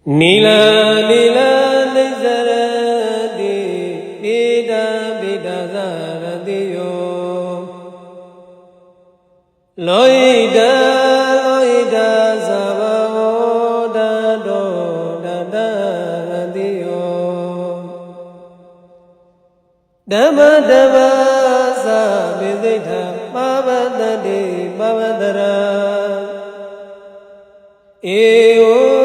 Nila Nizarati Bida Zaradiyo Loida Zavaoda Doda Radiyo Dama Sabidita Bhavadadi Bhavadara Eo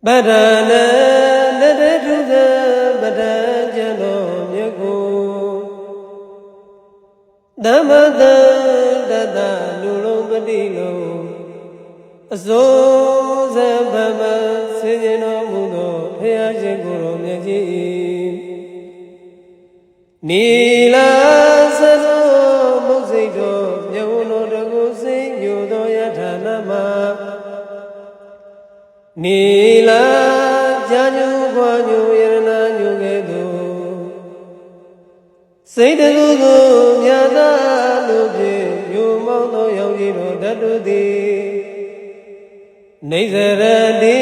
Badana Nadaduza Badajano Yago Damada Dada Nulobadilo Azoza Bama Sejano Mudo Hayajaguro Yaji Nila Sano Mozido Yahuno Dagusi Yudo Yatanama Nila Janyu Guanyu Yerana Yugedu Seidagugu Yada Luji Yumono Yongiro Dadudi Nizaradi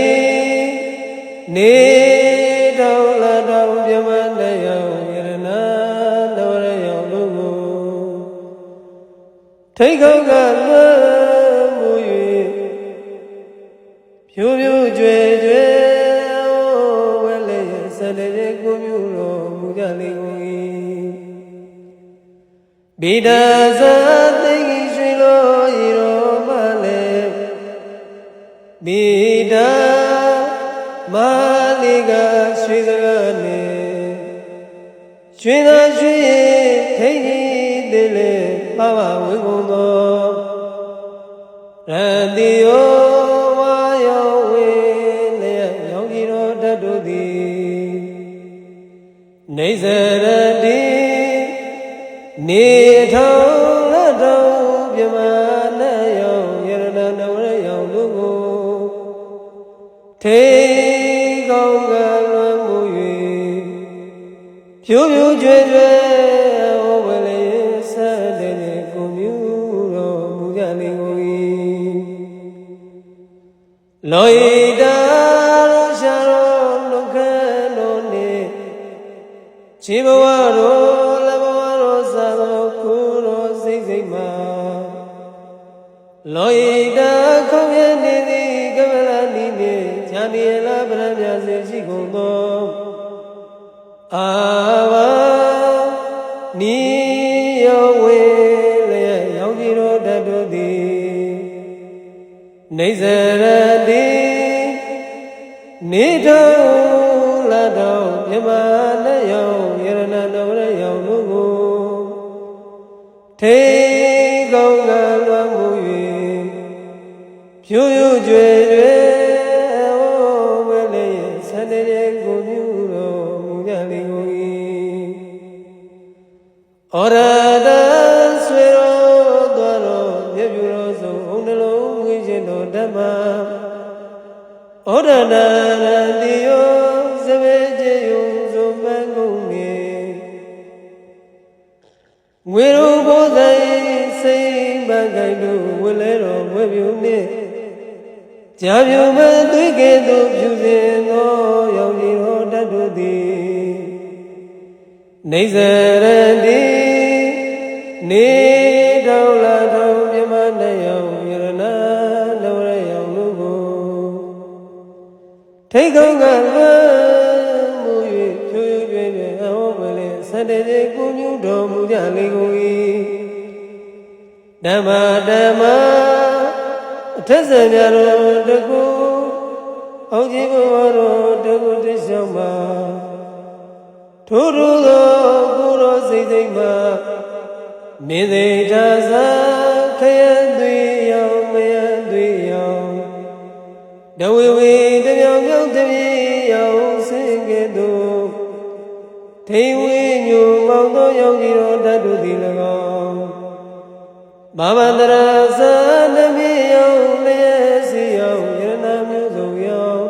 Nidau Ladau Yamanda Yang Yerana Dora Yang Lugu Take out Pyu jwe wele sadere kumyuro mujali gongi Bida zatengi shilo iro male Bida maliga shwizagane Shwida shwiye tengi dele baba wigondo Radiyo Nizaradi Nidau Ladau Yamana Yang Yerana Navara Yang Lugu Te Gonga Muyi Pyu Jwe Ovale Sadene Kumyuro Mujali Gogi Loida Chibawaro, Lavaro, Sado, Kuro, Zizima Loida, Koyanidi, Gavalani, Janiela, Bravia, Zigundo Ava Nio Wele, Yongiro Dadudi Nizaradi Nido Lado, Yamana Yong Te Gonga Muyi Pyu jwe wele sadere kumyuro mujali gogi Orada swero dwaro yebyuro so undalo mwijendo dhamma Orada radiyo sabeje yunzo mangunge Wero bodai sei bagaidu welero webyune Jabyu madwikedu pyuzeno yaujiro dadudi Nizaradi Nidau Ladau Yamanda Yang Yerana Navara Yang Lugu Teigonga Muyi Pyu Jwe Ovale Sadere Kumyuro Mujali Gogi Dhamma Tasanyaro Dagu Aujibawaro Dagu Dishama Turudo Guru Zidima Nide Jaza Kayaduyam Mayaduyam Dawiwi Devyam Devyam Singedu Tewi Nyu Maudo Yongiro Dadudi Lagam Babandara Sanami Yang Lesi Yang Yerana Myuzo Yang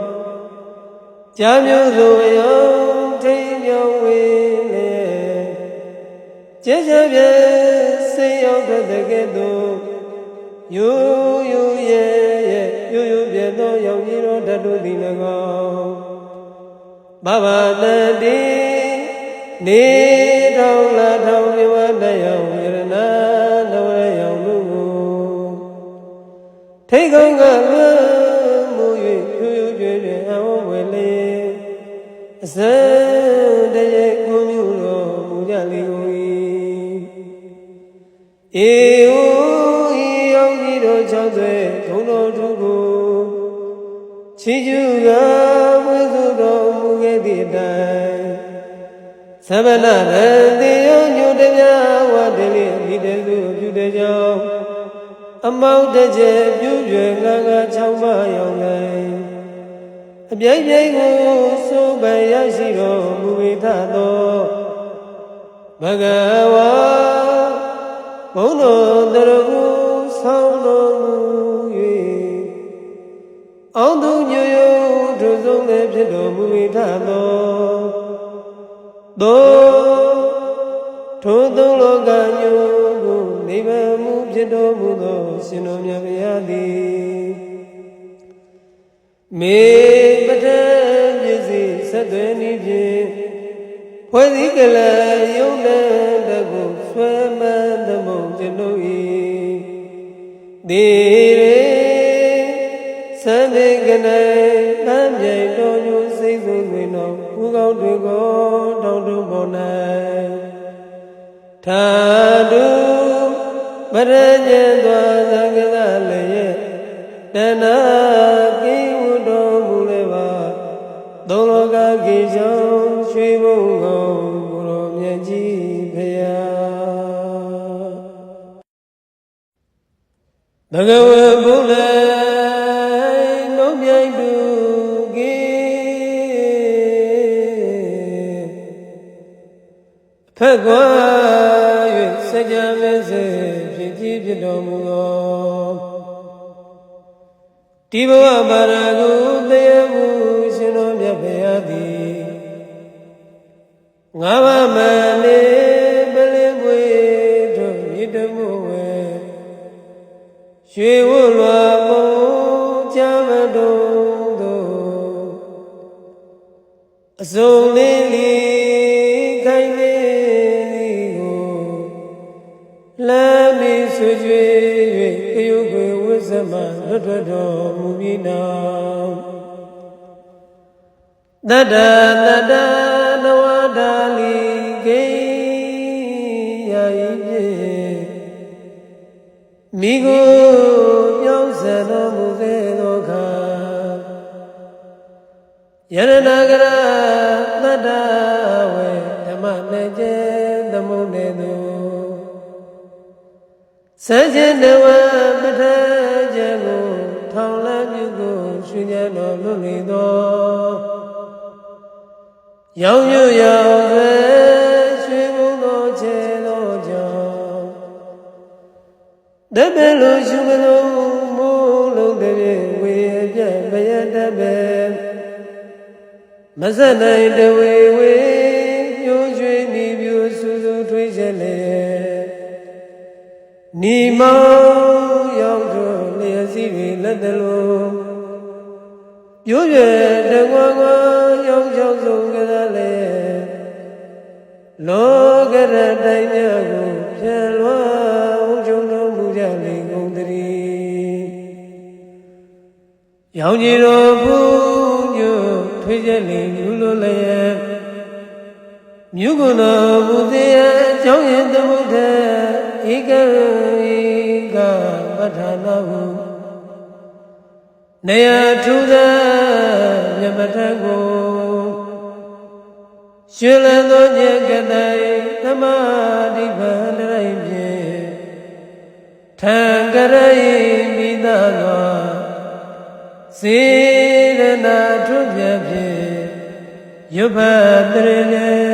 Jamyuzo Yang Te Yang Wele ကျေကြပြ စိတ်ရောက်တဲ့ကဲ့သို့ရိုးရိုးရဲရဲရိုးရိုးပြသောရောင်ကြီးတော်ဓာတ်တို့သည်၎င်းဘဗတတိနေတော်လာထောင်မြဝတယောင်ယရဏတော်ရယောင်တို့ကိုထိတ်ကုန်းကလွှမ်းမှု၍ဖြူဖြူကျွေကျွေအဝဝဲလေအစတရေကိုမျိုးတော်မူကြလေကုန်၏အေဟူဤယောင်ကြီးတော်၆သွဲဂုံတော်သူကိုချီးကျူးကမွေးစုတော်မူခဲ့သည့်အတိုင်းသမဏရတေယောညုတမြဝတ္တိလိမိတေစုပြုတဲ့ကြောင့်အမောက်တကျပြုကျွယ်ငါငါ၆ပါးရောက်တိုင်းအပြိုင်ပြိုင်ကိုစိုးပန်ရရှိတော်မူဝိထသောဘဂဝါဘုန်းတော်တရဟုဆောင်းတော်မူ၍အောင်သူညွယုထုဆုံးလည်းဖြစ်တော်မူဝိထသောထိုသုံးလောကညိုကိုနိဗ္ဗာန်မူဖြစ်တော်မူသောရှင်တော်မြတ်ဘုရားသည်မေပဋ္ဌာန်းပစ္စည်းဆက်သွယ်နည်းဖြင့်ဖွဲ့စည်းကလယုံနံတကုဆွဲမှန်သမုံကျွန်ုပ်၏ဒီရေသံဃေကနိုင်တမ်းမြိုင်တော်ညိုစိတ်ဆိုးတွင်တော်ဥကောင်းတွေကိုတောင်းတပေါ်၌ထာတုမရညံသွားသံဃာလည်းတဏှာကိဝတ္တော်မူလည်းပါသုံးလောကကိဆောင်ရွှေဘုံကောင်းကိုရောမြတ်ကြီးဖရာဘဂဝေဘုလည်းလုံးမြိုက်သူကိဖက်ကွာ၍စကြဝဠာစေဖြစ်ကြည်ဖြစ်တော်မူသောဒီဘဝပါရဂုတရားမှုရှင်တော်မြတ်ဘုရားသည်ငါးပါးမနေပလင်ပွေတို့မြစ်တမှုဝဲရွှေဝလွာပုံကြမတော်သို့အစုံလေးလီခိုင်လေးကိုလမ်းမီဆွေကျွေ၍ကယုတ်ခွေဝိဇ္ဇမလွတ်ထွက်တော်မူပြီးနောက်တတ္တတတ္တနဝဒါလီကိယာဤဖြင့်မိကိုပြောင်းစံတော်မူခဲ့သောအခါယရဏဂရတတ္တဝေဓမ္မနဲ့ကျဲသမုန်နေသူစัจจิတဝပဋ္ဌာန်းချက်ကိုထောင်လန်းပြုကိုရွှေဉဏ်တော်လွတ်လေသောရောင်ရွရောင်ပဲရွှေဘုံသောခြေသောကြောင့်တပည့်လိုရှုမလို့မိုးလုံးတဲ့ဝေပြတ်ဘယတတ်ပဲမဆက်နိုင်တဝေဝေပြိုးရွှေနီပြိုးဆူဆူထွေးချက်လေနီမောင်ရောက်တော့လျက်စီတွေလက်တလို့ပြိုးရွယ်တကွာကွာရောက်ရောက်ဆုံးကြလေလောကရတိုင်းများကိုဖြန်လွှမ်းကျုံတော်မူကြလေကုန်တည်းရောင်ကြီးတော်ဘုညွထွေးချက်လေလူလိုလည်းမြုပ်ကုန်တော်မူစေအကြောင်းရင်သမုဒ္ဒဧကပဋ္ဌာနာဟုနေယထူသာမြတ်ပဋ္ဌာန်းကိုရွှေလန်းသောညကတိုင်သမာဓိပန္နရိုင်းဖြင့်ထံကရိမိသာသောစေရနာထုပြဖြင့်ရွတ်ဖတ်တရလေ